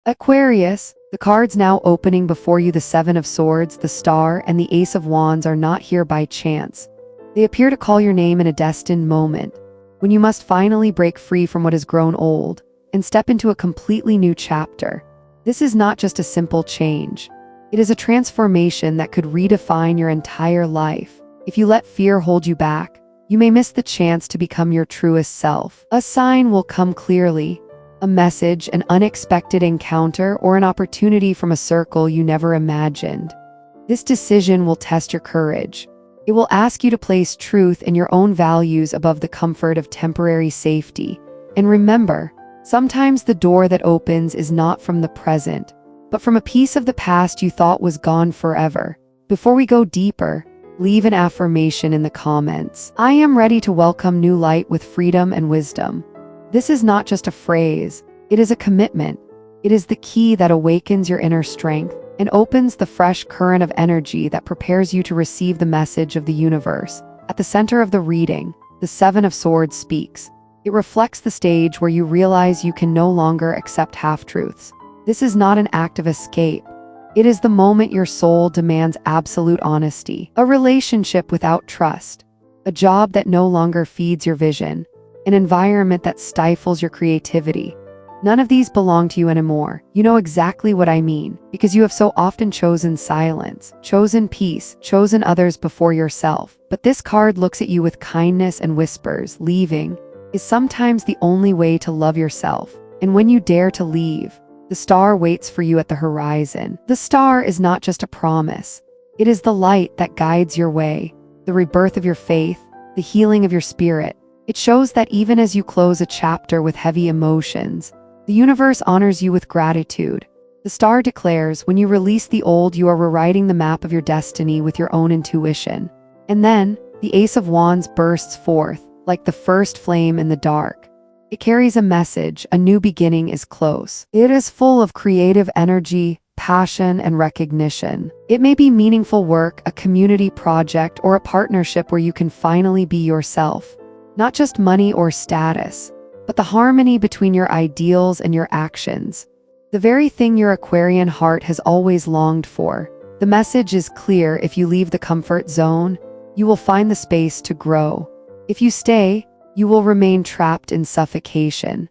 Aquarius, the cards now opening before you, the Seven of Swords, the Star, and the Ace of Wands are not here by chance. They appear to call your name in a destined moment, when you must finally break free from what has grown old and step into a completely new chapter. This is not just a simple change. It is a transformation that could redefine your entire life. If you let fear hold you back, you may miss the chance to become your truest self. A sign will come clearly. A message, an unexpected encounter, or an opportunity from a circle you never imagined. This decision will test your courage. It will ask you to place truth and your own values above the comfort of temporary safety. And remember, sometimes the door that opens is not from the present, but from a piece of the past you thought was gone forever. Before we go deeper, leave an affirmation in the comments. I am ready to welcome new light with freedom and wisdom. This is not just a phrase, it is a commitment. It is the key that awakens your inner strength and opens the fresh current of energy that prepares you to receive the message of the universe. At the center of the reading, the Seven of Swords speaks. It reflects the stage where you realize you can no longer accept half-truths. This is not an act of escape. It is the moment your soul demands absolute honesty, a relationship without trust, a job that no longer feeds your vision, an environment that stifles your creativity. None of these belong to you anymore. You know exactly what I mean, because you have so often chosen silence, chosen peace, chosen others before yourself. But this card looks at you with kindness and whispers, leaving is sometimes the only way to love yourself. And when you dare to leave, the star waits for you at the horizon. The star is not just a promise. It is the light that guides your way, the rebirth of your faith, the healing of your spirit. It shows that even as you close a chapter with heavy emotions, the universe honors you with gratitude. The star declares, when you release the old, you are rewriting the map of your destiny with your own intuition. And then, the Ace of Wands bursts forth, like the first flame in the dark. It carries a message: a new beginning is close. It is full of creative energy, passion, and recognition. It may be meaningful work, a community project, or a partnership where you can finally be yourself. Not just money or status, but the harmony between your ideals and your actions. The very thing your Aquarian heart has always longed for. The message is clear: if you leave the comfort zone, you will find the space to grow. If you stay, you will remain trapped in suffocation.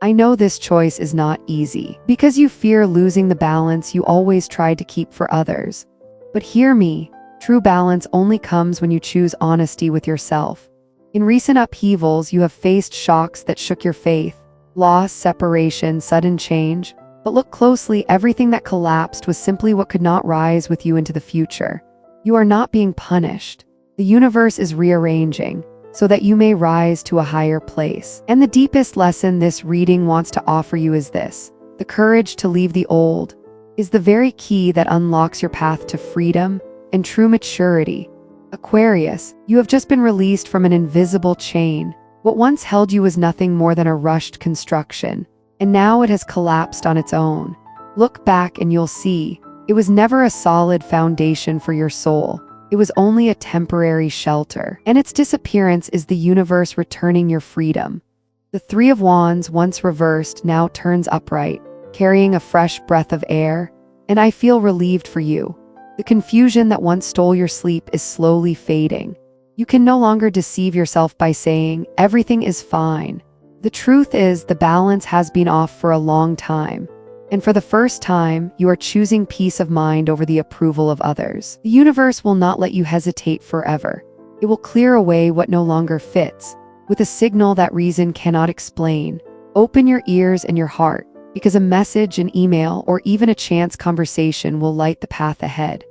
I know this choice is not easy, because you fear losing the balance you always tried to keep for others. But hear me, true balance only comes when you choose honesty with yourself. In recent upheavals, you have faced shocks that shook your faith, loss, separation, sudden change. But look closely, everything that collapsed was simply what could not rise with you into the future. You are not being punished. The universe is rearranging, so that you may rise to a higher place. And the deepest lesson this reading wants to offer you is this: the courage to leave the old is the very key that unlocks your path to freedom and true maturity. Aquarius, you have just been released from an invisible chain. What once held you was nothing more than a rushed construction, and now it has collapsed on its own. Look back and you'll see, it was never a solid foundation for your soul. It was only a temporary shelter, and its disappearance is the universe returning your freedom. The Three of Wands, once reversed, now turns upright, carrying a fresh breath of air, and I feel relieved for you. The confusion that once stole your sleep is slowly fading. You can no longer deceive yourself by saying, everything is fine. The truth is, the balance has been off for a long time. And for the first time, you are choosing peace of mind over the approval of others. The universe will not let you hesitate forever. It will clear away what no longer fits, with a signal that reason cannot explain. Open your ears and your heart, because a message, an email, or even a chance conversation will light the path ahead.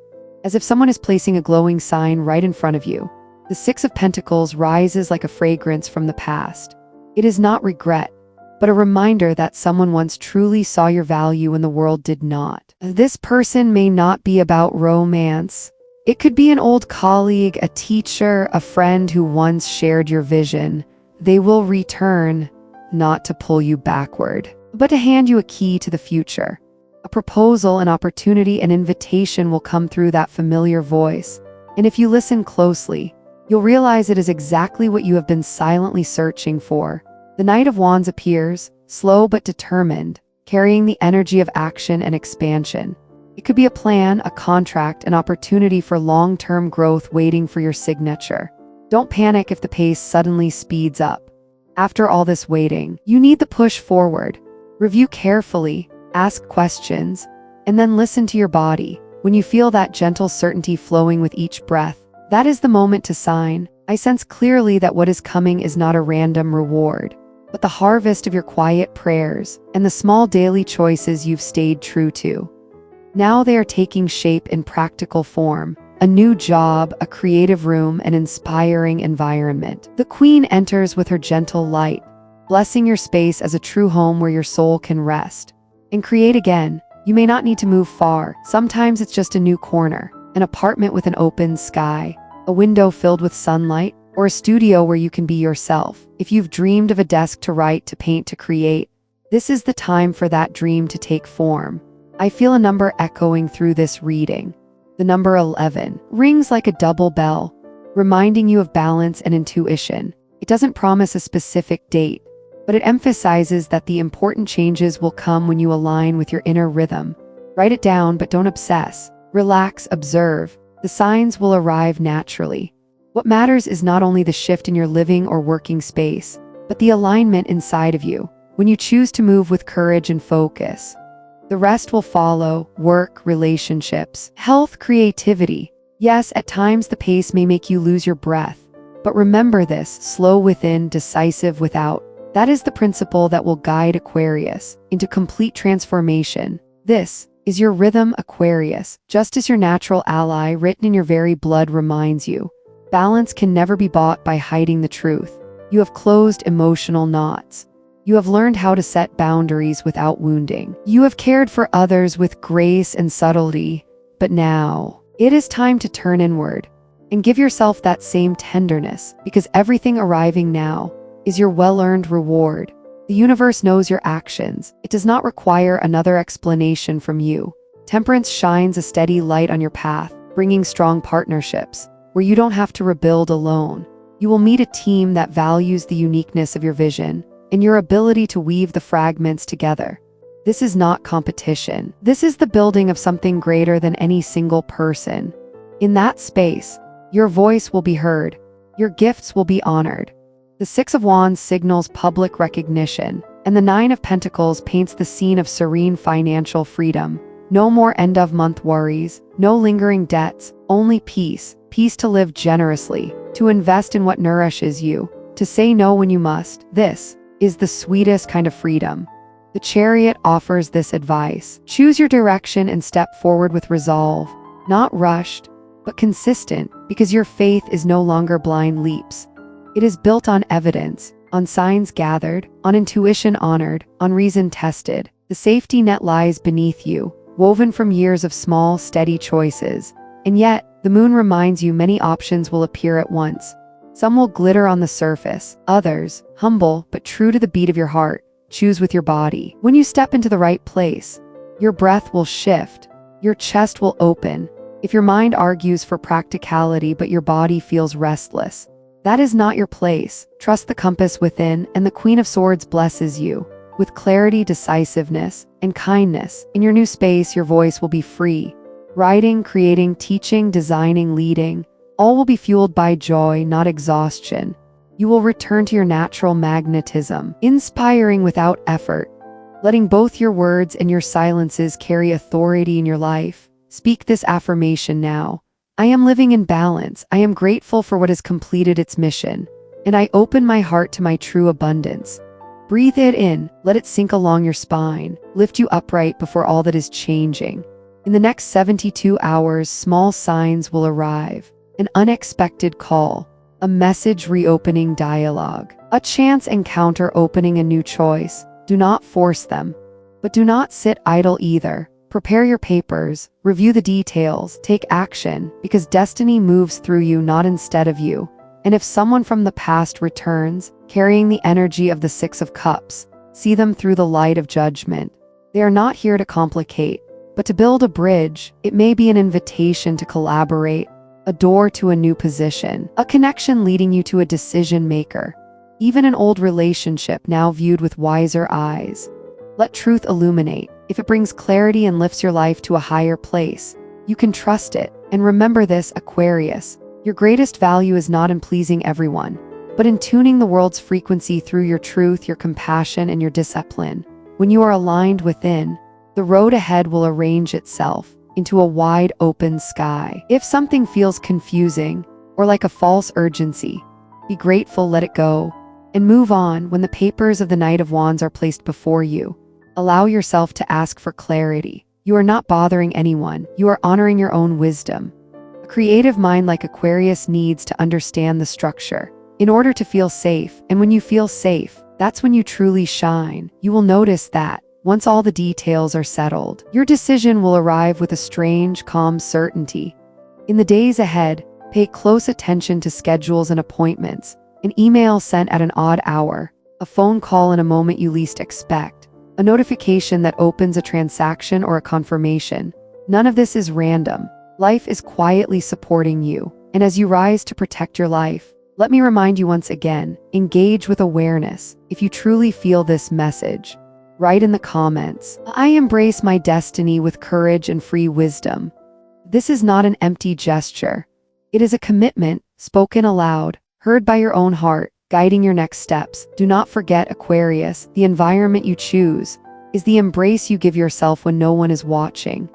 As if someone is placing a glowing sign right in front of you, the Six of Pentacles rises like a fragrance from the past. It is not regret, but a reminder that someone once truly saw your value when the world did not. This person may not be about romance. It could be an old colleague, a teacher, a friend who once shared your vision. They will return, not to pull you backward, but to hand you a key to the future. A proposal, an opportunity, an invitation will come through that familiar voice. And if you listen closely, you'll realize it is exactly what you have been silently searching for. The Knight of Wands appears, slow but determined, carrying the energy of action and expansion. It could be a plan, a contract, an opportunity for long-term growth waiting for your signature. Don't panic if the pace suddenly speeds up. After all this waiting, you need to push forward. Review carefully, ask questions, and then listen to your body. When you feel that gentle certainty flowing with each breath, that is the moment to sign. I sense clearly that what is coming is not a random reward, but the harvest of your quiet prayers and the small daily choices you've stayed true to. Now they are taking shape in practical form. A new job, a creative room, an inspiring environment. The Queen enters with her gentle light, blessing your space as a true home where your soul can rest and create again. You may not need to move far. Sometimes it's just a new corner, an apartment with an open sky, a window filled with sunlight, or a studio where you can be yourself. If you've dreamed of a desk to write, to paint, to create, this is the time for that dream to take form. I feel a number echoing through this reading. The number 11 rings like a double bell, reminding you of balance and intuition. It doesn't promise a specific date, but it emphasizes that the important changes will come when you align with your inner rhythm. Write it down, but don't obsess. Relax, observe. The signs will arrive naturally. What matters is not only the shift in your living or working space, but the alignment inside of you. When you choose to move with courage and focus, the rest will follow: work, relationships, health, creativity. Yes, at times the pace may make you lose your breath, but remember this: slow within, decisive without. That is the principle that will guide Aquarius into complete transformation. This is your rhythm, Aquarius, just as your natural ally written in your very blood reminds you. Balance can never be bought by hiding the truth. You have closed emotional knots. You have learned how to set boundaries without wounding. You have cared for others with grace and subtlety. But now, it is time to turn inward and give yourself that same tenderness, because everything arriving now is your well-earned reward. The universe knows your actions. It does not require another explanation from you. Temperance shines a steady light on your path, bringing strong partnerships where you don't have to rebuild alone. You will meet a team that values the uniqueness of your vision and your ability to weave the fragments together. This is not competition. This is the building of something greater than any single person. In that space, your voice will be heard. Your gifts will be honored. The Six of Wands signals public recognition, and the Nine of Pentacles paints the scene of serene financial freedom. No more end-of-month worries, no lingering debts, only peace. Peace to live generously, to invest in what nourishes you, to say no when you must. This is the sweetest kind of freedom. The Chariot offers this advice: choose your direction and step forward with resolve, not rushed, but consistent, because your faith is no longer blind leaps. It is built on evidence, on signs gathered, on intuition honored, on reason tested. The safety net lies beneath you, woven from years of small, steady choices. And yet, the moon reminds you many options will appear at once. Some will glitter on the surface, others, humble but true to the beat of your heart. Choose with your body. When you step into the right place, your breath will shift, your chest will open. If your mind argues for practicality but your body feels restless, that is not your place. Trust the compass within, and the Queen of Swords blesses you with clarity, decisiveness, and kindness. In your new space, your voice will be free. Writing, creating, teaching, designing, leading, all will be fueled by joy, not exhaustion. You will return to your natural magnetism, inspiring without effort, letting both your words and your silences carry authority in your life. Speak this affirmation now: I am living in balance. I am grateful for what has completed its mission, and I open my heart to my true abundance. Breathe it in, let it sink along your spine, lift you upright before all that is changing. In the next 72 hours, small signs will arrive. An unexpected call, a message reopening dialogue, a chance encounter opening a new choice. Do not force them, but do not sit idle either. Prepare your papers, review the details, take action, because destiny moves through you, not instead of you. And if someone from the past returns, carrying the energy of the Six of Cups, see them through the light of judgment. They are not here to complicate, but to build a bridge. It may be an invitation to collaborate, a door to a new position, a connection leading you to a decision maker, even an old relationship now viewed with wiser eyes. Let truth illuminate. If it brings clarity and lifts your life to a higher place, you can trust it. And remember this, Aquarius, your greatest value is not in pleasing everyone, but in tuning the world's frequency through your truth, your compassion, and your discipline. When you are aligned within, the road ahead will arrange itself into a wide open sky. If something feels confusing or like a false urgency, be grateful, let it go, and move on. When the papers of the Knight of Wands are placed before you, allow yourself to ask for clarity. You are not bothering anyone, you are honoring your own wisdom. A creative mind like Aquarius needs to understand the structure in order to feel safe, and when you feel safe, that's when you truly shine. You will notice that once all the details are settled, your decision will arrive with a strange, calm certainty. In the days ahead, pay close attention to schedules and appointments, an email sent at an odd hour, a phone call in a moment you least expect, a notification that opens a transaction or a confirmation. None of this is random. Life is quietly supporting you, and as you rise to protect your life, let me remind you once again, engage with awareness. If you truly feel this message, write in the comments, "I embrace my destiny with courage and free wisdom." This is not an empty gesture. It is a commitment, spoken aloud, heard by your own heart, guiding your next steps. Do not forget, Aquarius, the environment you choose is the embrace you give yourself when no one is watching.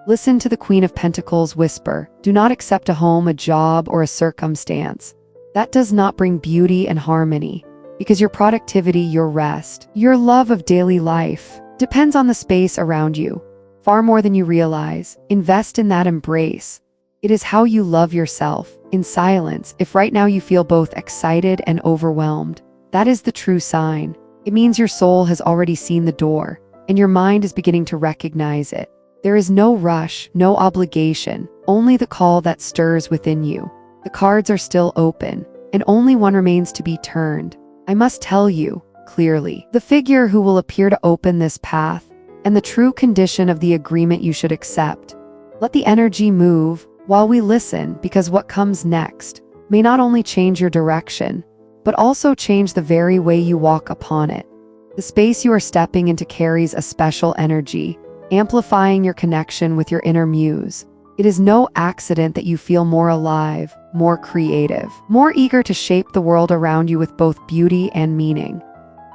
Listen to the Queen of Pentacles whisper, do not accept a home, a job, or a circumstance that does not bring beauty and harmony, because your productivity, your rest, your love of daily life depends on the space around you. Far more than you realize, invest in that embrace. It is how you love yourself, in silence. If right now you feel both excited and overwhelmed, that is the true sign. It means your soul has already seen the door, and your mind is beginning to recognize it. There is no rush, no obligation, only the call that stirs within you. The cards are still open, and only one remains to be turned. I must tell you, clearly, the figure who will appear to open this path, and the true condition of the agreement you should accept. Let the energy move while we listen, because what comes next may not only change your direction, but also change the very way you walk upon it. The space you are stepping into carries a special energy, amplifying your connection with your inner muse. It is no accident that you feel more alive, more creative, more eager to shape the world around you with both beauty and meaning.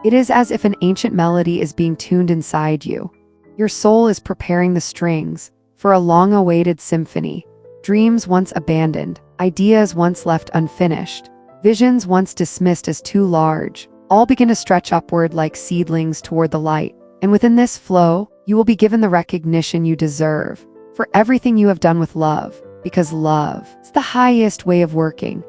It is as if an ancient melody is being tuned inside you. Your soul is preparing the strings for a long-awaited symphony. Dreams once abandoned, ideas once left unfinished, visions once dismissed as too large, all begin to stretch upward like seedlings toward the light. And within this flow, you will be given the recognition you deserve for everything you have done with love, because love is the highest way of working.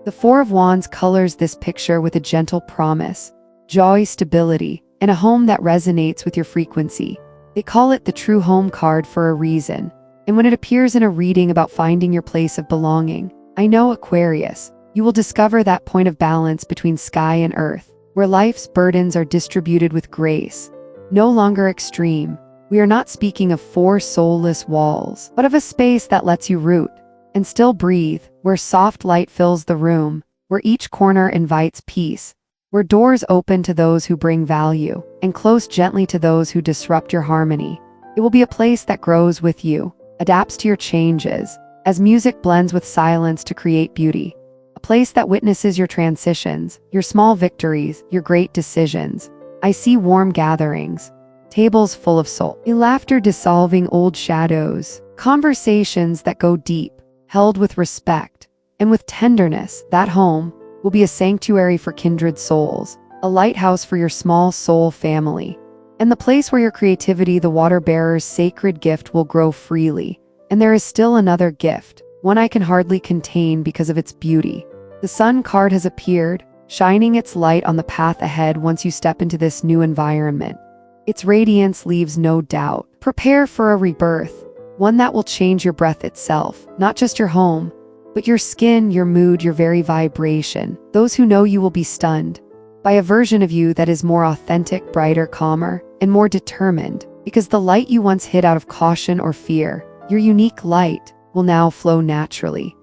The Four of Wands colors this picture with a gentle promise, joy, stability, and a home that resonates with your frequency. They call it the true home card for a reason. And when it appears in a reading about finding your place of belonging, I know, Aquarius, you will discover that point of balance between sky and earth, where life's burdens are distributed with grace, no longer extreme. We are not speaking of four soulless walls, but of a space that lets you root and still breathe, where soft light fills the room, where each corner invites peace, where doors open to those who bring value and close gently to those who disrupt your harmony. It will be a place that grows with you, adapts to your changes, as music blends with silence to create beauty. A place that witnesses your transitions, your small victories, your great decisions. I see warm gatherings, tables full of soul, laughter dissolving old shadows, conversations that go deep, held with respect and with tenderness. That home will be a sanctuary for kindred souls, a lighthouse for your small soul family, and the place where your creativity, the water bearer's sacred gift, will grow freely. And there is still another gift, one I can hardly contain because of its beauty. The Sun card has appeared, shining its light on the path ahead once you step into this new environment. Its radiance leaves no doubt. Prepare for a rebirth, one that will change your breath itself, not just your home, but your skin, your mood, your very vibration. Those who know you will be stunned by a version of you that is more authentic, brighter, calmer, and more determined, because the light you once hid out of caution or fear, your unique light, will now flow naturally,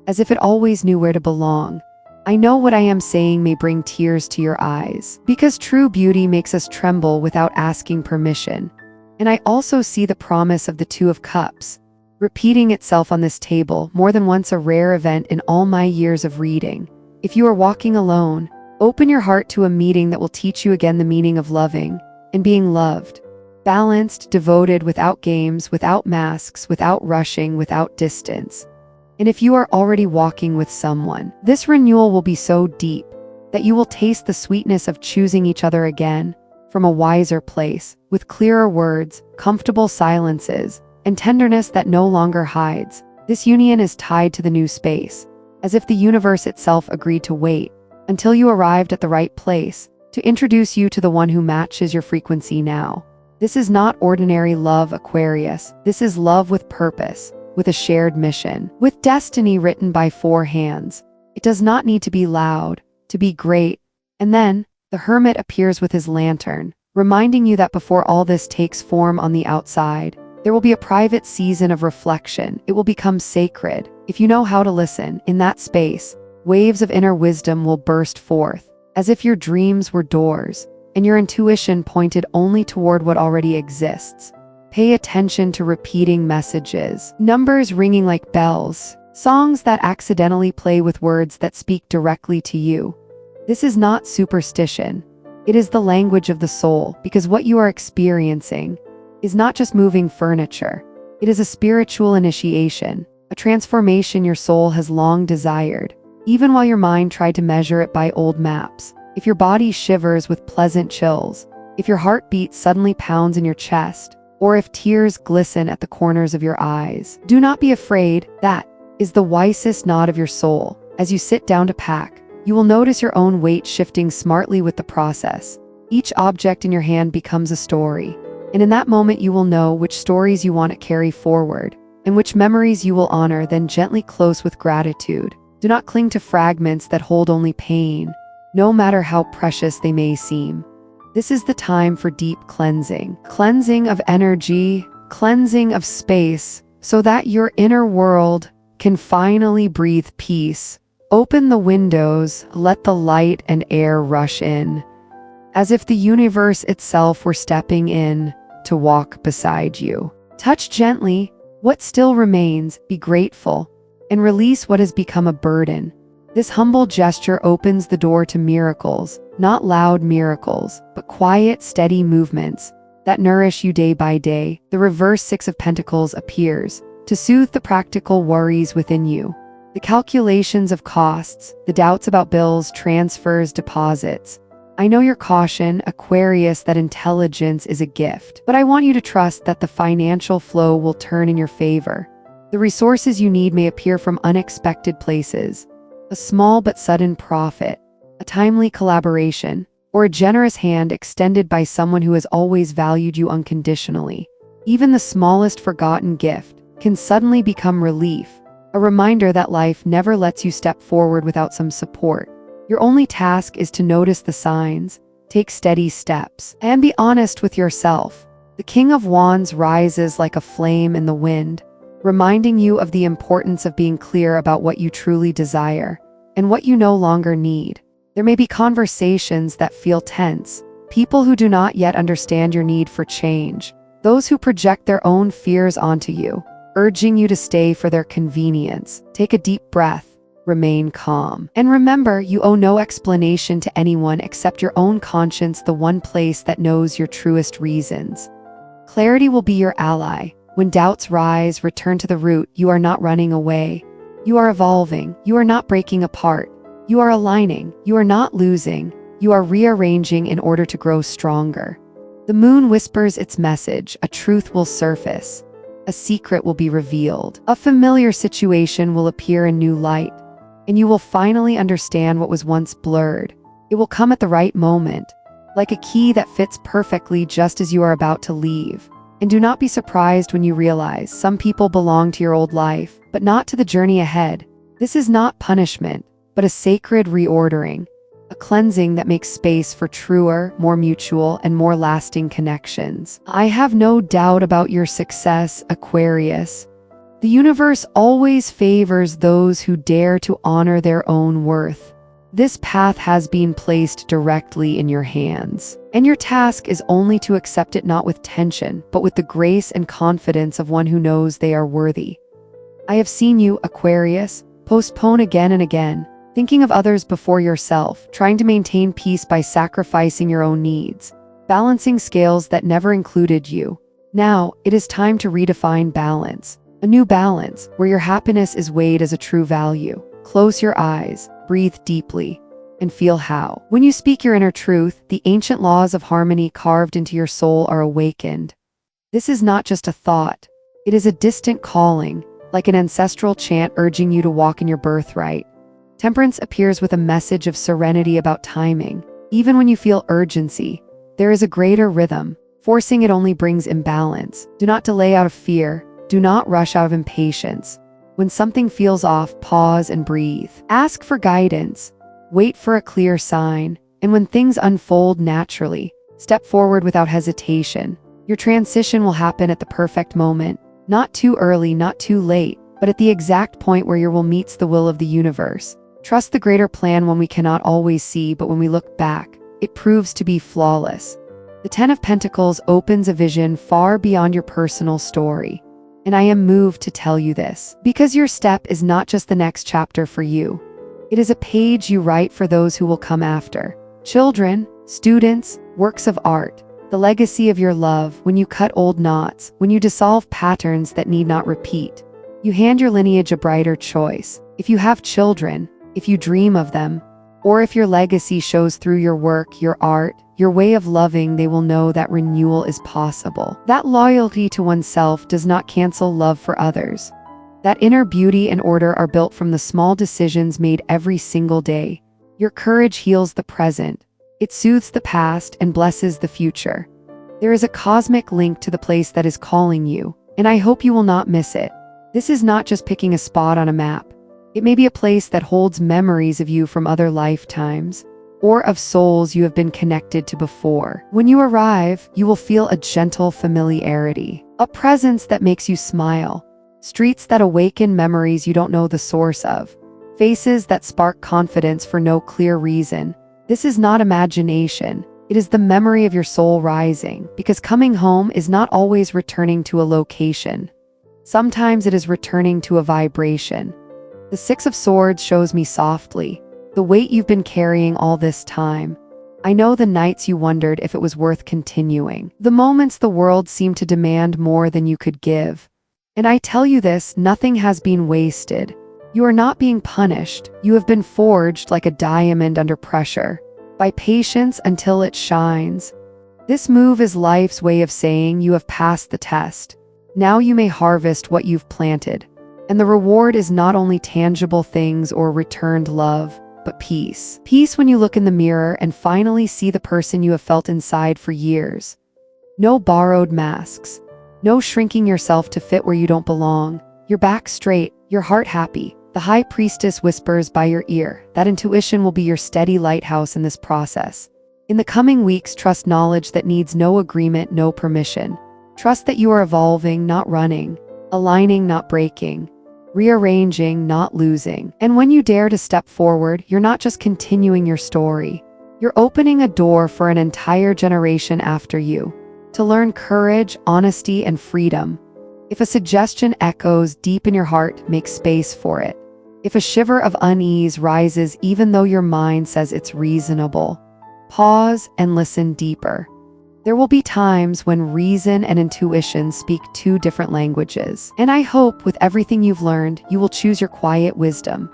as if it always knew where to belong. I know what I am saying may bring tears to your eyes, because true beauty makes us tremble without asking permission. And I also see the promise of the Two of Cups, repeating itself on this table more than once, a rare event in all my years of reading. If you are walking alone, open your heart to a meeting that will teach you again the meaning of loving and being loved. Balanced, devoted, without games, without masks, without rushing, without distance. And if you are already walking with someone, this renewal will be so deep that you will taste the sweetness of choosing each other again from a wiser place, with clearer words, comfortable silences, and tenderness that no longer hides. This union is tied to the new space, as if the universe itself agreed to wait until you arrived at the right place to introduce you to the one who matches your frequency now. This is not ordinary love, Aquarius. This is love with purpose, with a shared mission, with destiny written by 4 hands. It does not need to be loud, to be great. And then, the hermit appears with his lantern, reminding you that before all this takes form on the outside, there will be a private season of reflection. It will become sacred. If you know how to listen, in that space, waves of inner wisdom will burst forth, as if your dreams were doors, and your intuition pointed only toward what already exists. Pay attention to repeating messages, numbers ringing like bells, songs that accidentally play with words that speak directly to you. This is not superstition. It is the language of the soul, because what you are experiencing is not just moving furniture. It is a spiritual initiation, a transformation your soul has long desired, even while your mind tried to measure it by old maps. If your body shivers with pleasant chills, if your heartbeat suddenly pounds in your chest, or if tears glisten at the corners of your eyes, do not be afraid. That is the wisest nod of your soul. As you sit down to pack, you will notice your own weight shifting smartly with the process. Each object in your hand becomes a story, and in that moment you will know which stories you want to carry forward, and which memories you will honor, then gently close with gratitude. Do not cling to fragments that hold only pain, no matter how precious they may seem. This is the time for deep cleansing. Cleansing of energy, cleansing of space, so that your inner world can finally breathe peace. Open the windows, let the light and air rush in, as if the universe itself were stepping in to walk beside you. Touch gently what still remains, be grateful, and release what has become a burden. This humble gesture opens the door to miracles, not loud miracles, but quiet, steady movements that nourish you day by day. The reverse 6 of Pentacles appears to soothe the practical worries within you. The calculations of costs, the doubts about bills, transfers, deposits. I know your caution, Aquarius, that intelligence is a gift, but I want you to trust that the financial flow will turn in your favor. The resources you need may appear from unexpected places. A small but sudden profit, a timely collaboration, or a generous hand extended by someone who has always valued you unconditionally. Even the smallest forgotten gift can suddenly become relief, a reminder that life never lets you step forward without some support. Your only task is to notice the signs, take steady steps, and be honest with yourself. The King of Wands rises like a flame in the wind, reminding you of the importance of being clear about what you truly desire and what you no longer need. There may be conversations that feel tense, people who do not yet understand your need for change, those who project their own fears onto you, urging you to stay for their convenience. Take a deep breath, remain calm, and remember, you owe no explanation to anyone except your own conscience, the one place that knows your truest reasons. Clarity will be your ally. When doubts rise, return to the root. You are not running away. You are evolving. You are not breaking apart. You are aligning. You are not losing. You are rearranging in order to grow stronger. The moon whispers its message. A truth will surface. A secret will be revealed. A familiar situation will appear in new light, and you will finally understand what was once blurred. It will come at the right moment, like a key that fits perfectly just as you are about to leave. And do not be surprised when you realize some people belong to your old life, but not to the journey ahead. This is not punishment, but a sacred reordering, a cleansing that makes space for truer, more mutual, and more lasting connections. I have no doubt about your success, Aquarius. The universe always favors those who dare to honor their own worth. This path has been placed directly in your hands, and your task is only to accept it not with tension, but with the grace and confidence of one who knows they are worthy. I have seen you, Aquarius, postpone again and again, thinking of others before yourself, trying to maintain peace by sacrificing your own needs, balancing scales that never included you. Now, it is time to redefine balance. A new balance, where your happiness is weighed as a true value. Close your eyes, breathe deeply, and feel how. When you speak your inner truth, the ancient laws of harmony carved into your soul are awakened. This is not just a thought. It is a distant calling, like an ancestral chant urging you to walk in your birthright. Temperance appears with a message of serenity about timing. Even when you feel urgency, there is a greater rhythm. Forcing it only brings imbalance. Do not delay out of fear. Do not rush out of impatience. When something feels off, pause and breathe. Ask for guidance. Wait for a clear sign. And when things unfold naturally, step forward without hesitation. Your transition will happen at the perfect moment. Not too early, not too late, but at the exact point where your will meets the will of the universe. Trust the greater plan when we cannot always see, but when we look back, it proves to be flawless. The Ten of Pentacles opens a vision far beyond your personal story. And I am moved to tell you this, because your step is not just the next chapter for you. It is a page you write for those who will come after. Children, students, works of art, the legacy of your love. When you cut old knots, when you dissolve patterns that need not repeat, you hand your lineage a brighter choice. If you have children, if you dream of them, or if your legacy shows through your work, your art, your way of loving, they will know that renewal is possible. That loyalty to oneself does not cancel love for others. That inner beauty and order are built from the small decisions made every single day. Your courage heals the present. It soothes the past and blesses the future. There is a cosmic link to the place that is calling you, and I hope you will not miss it. This is not just picking a spot on a map. It may be a place that holds memories of you from other lifetimes, or of souls you have been connected to before. When you arrive, you will feel a gentle familiarity, a presence that makes you smile, streets that awaken memories you don't know the source of, faces that spark confidence for no clear reason. This is not imagination. It is the memory of your soul rising, because coming home is not always returning to a location. Sometimes it is returning to a vibration. The Six of Swords shows me softly the weight you've been carrying all this time. I know the nights you wondered if it was worth continuing, the moments the world seemed to demand more than you could give. And I tell you this, nothing has been wasted. You are not being punished. You have been forged like a diamond under pressure, by patience until it shines. This move is life's way of saying you have passed the test. Now you may harvest what you've planted. And the reward is not only tangible things or returned love, but peace. Peace when you look in the mirror and finally see the person you have felt inside for years. No borrowed masks. No shrinking yourself to fit where you don't belong. Your back straight, your heart happy. The High Priestess whispers by your ear. That intuition will be your steady lighthouse in this process. In the coming weeks, trust knowledge that needs no agreement, no permission. Trust that you are evolving, not running. Aligning, not breaking. Rearranging, not losing. And when you dare to step forward, you're not just continuing your story. You're opening a door for an entire generation after you, to learn courage, honesty, and freedom. If a suggestion echoes deep in your heart, make space for it. If a shiver of unease rises even though your mind says it's reasonable, pause and listen deeper. There will be times when reason and intuition speak two different languages, and I hope with everything you've learned, you will choose your quiet wisdom.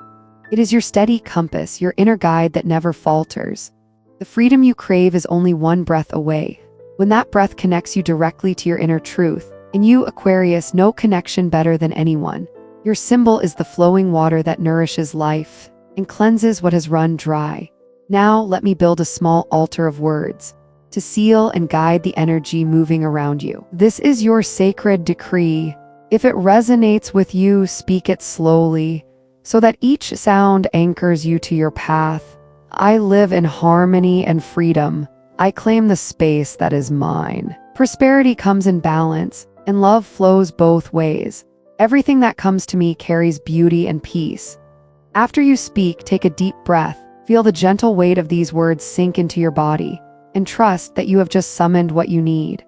It is your steady compass, your inner guide that never falters. The freedom you crave is only one breath away. When that breath connects you directly to your inner truth, and you, Aquarius, know connection better than anyone. Your symbol is the flowing water that nourishes life and cleanses what has run dry. Now let me build a small altar of words to seal and guide the energy moving around you. This is your sacred decree. If it resonates with you, speak it slowly, so that each sound anchors you to your path. I live in harmony and freedom. I claim the space that is mine. Prosperity comes in balance, and love flows both ways. Everything that comes to me carries beauty and peace. After you speak, take a deep breath. Feel the gentle weight of these words sink into your body, and trust that you have just summoned what you need.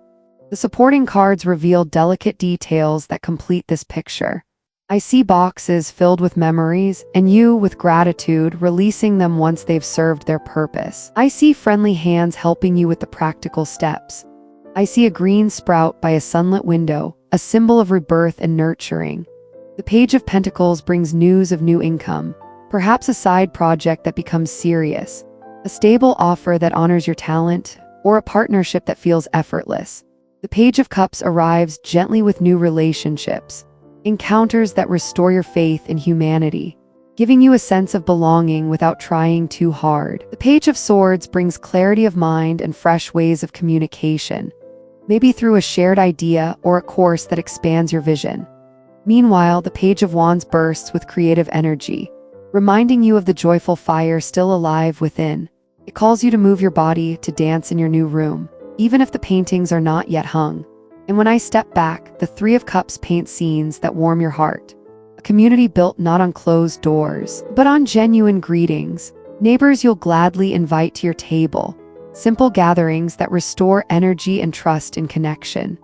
The supporting cards reveal delicate details that complete this picture. I see boxes filled with memories, and you, with gratitude, releasing them once they've served their purpose. I see friendly hands helping you with the practical steps. I see a green sprout by a sunlit window, a symbol of rebirth and nurturing. The Page of Pentacles brings news of new income, perhaps a side project that becomes serious, a stable offer that honors your talent, or a partnership that feels effortless. The Page of Cups arrives gently with new relationships, encounters that restore your faith in humanity, giving you a sense of belonging without trying too hard. The Page of Swords brings clarity of mind and fresh ways of communication, maybe through a shared idea or a course that expands your vision. Meanwhile, the Page of Wands bursts with creative energy, reminding you of the joyful fire still alive within. It calls you to move your body, to dance in your new room, even if the paintings are not yet hung. And when I step back, the Three of Cups paints scenes that warm your heart. A community built not on closed doors, but on genuine greetings. Neighbors you'll gladly invite to your table. Simple gatherings that restore energy and trust in connection.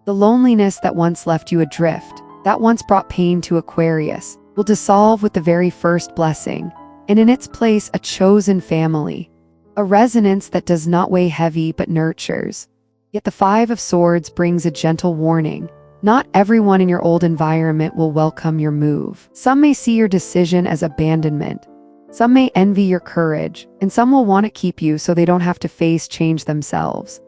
The loneliness that once left you adrift, that once brought pain to Aquarius, will dissolve with the very first blessing, and in its place a chosen family. A resonance that does not weigh heavy but nurtures. Yet the Five of Swords brings a gentle warning. Not everyone in your old environment will welcome your move. Some may see your decision as abandonment. Some may envy your courage, and some will want to keep you so they don't have to face change themselves.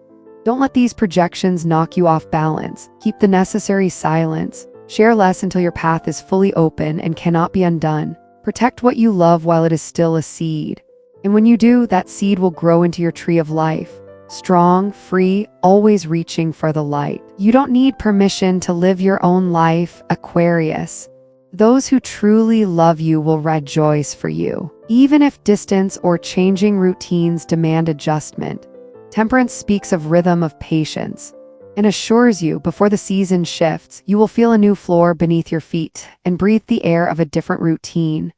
Don't let these projections knock you off balance. Keep the necessary silence. Share less until your path is fully open and cannot be undone. Protect what you love while it is still a seed. And when you do, that seed will grow into your tree of life. Strong, free, always reaching for the light. You don't need permission to live your own life, Aquarius. Those who truly love you will rejoice for you, even if distance or changing routines demand adjustment. Temperance speaks of rhythm of patience, and assures you before the season shifts, you will feel a new floor beneath your feet and breathe the air of a different routine.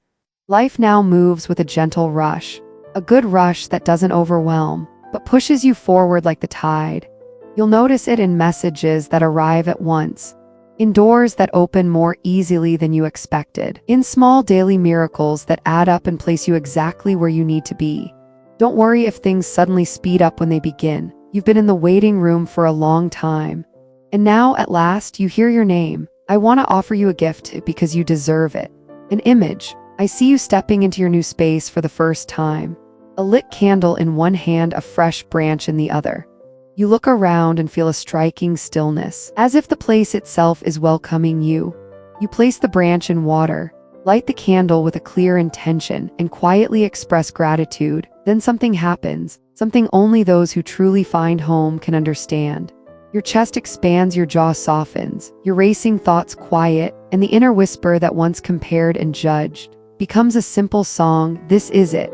Life now moves with a gentle rush, a good rush that doesn't overwhelm, but pushes you forward like the tide. You'll notice it in messages that arrive at once, in doors that open more easily than you expected, in small daily miracles that add up and place you exactly where you need to be. Don't worry if things suddenly speed up when they begin. You've been in the waiting room for a long time. And now, at last, you hear your name. I want to offer you a gift because you deserve it. An image. I see you stepping into your new space for the first time. A lit candle in one hand, a fresh branch in the other. You look around and feel a striking stillness, as if the place itself is welcoming you. You place the branch in water, light the candle with a clear intention, and quietly express gratitude. Then something happens, something only those who truly find home can understand. Your chest expands, your jaw softens, your racing thoughts quiet, and the inner whisper that once compared and judged becomes a simple song. This is it.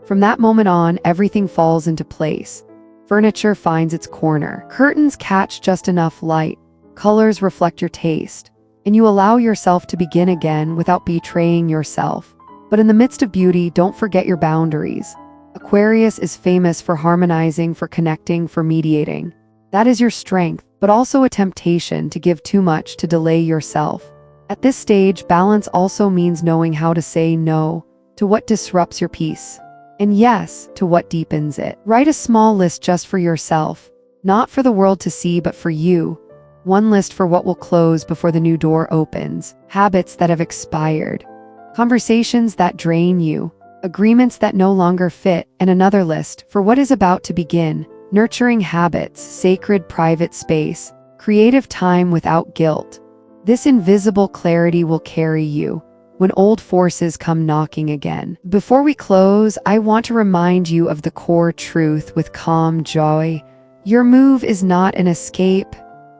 From that moment on, everything falls into place. Furniture finds its corner. Curtains catch just enough light. Colors reflect your taste. And you allow yourself to begin again without betraying yourself. But in the midst of beauty, don't forget your boundaries. Aquarius is famous for harmonizing, for connecting, for mediating. That is your strength, but also a temptation to give too much, to delay yourself. At this stage, balance also means knowing how to say no to what disrupts your peace, and yes to what deepens it. Write a small list just for yourself, not for the world to see, but for you. One list for what will close before the new door opens, habits that have expired, conversations that drain you, agreements that no longer fit, and another list for what is about to begin, nurturing habits, sacred private space, creative time without guilt. This invisible clarity will carry you when old forces come knocking again. Before we close, I want to remind you of the core truth with calm joy. Your move is not an escape.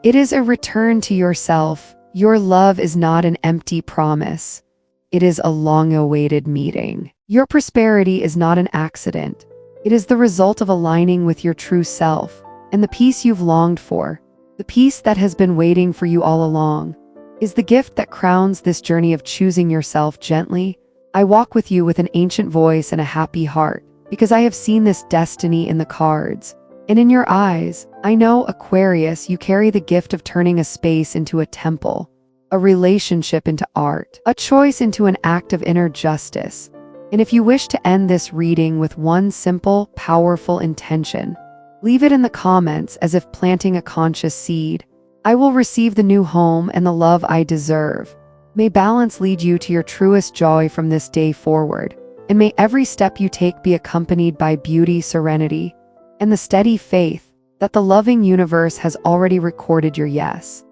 It is a return to yourself. Your love is not an empty promise. It is a long-awaited meeting. Your prosperity is not an accident. It is the result of aligning with your true self and the peace you've longed for, the peace that has been waiting for you all along, is the gift that crowns this journey of choosing yourself gently, I walk with you with an ancient voice and a happy heart, because I have seen this destiny in the cards. And in your eyes, I know, Aquarius, you carry the gift of turning a space into a temple, a relationship into art, a choice into an act of inner justice. And if you wish to end this reading with one simple, powerful intention, leave it in the comments as if planting a conscious seed. I will receive the new home and the love I deserve. May balance lead you to your truest joy from this day forward, and may every step you take be accompanied by beauty, serenity, and the steady faith that the loving universe has already recorded your yes.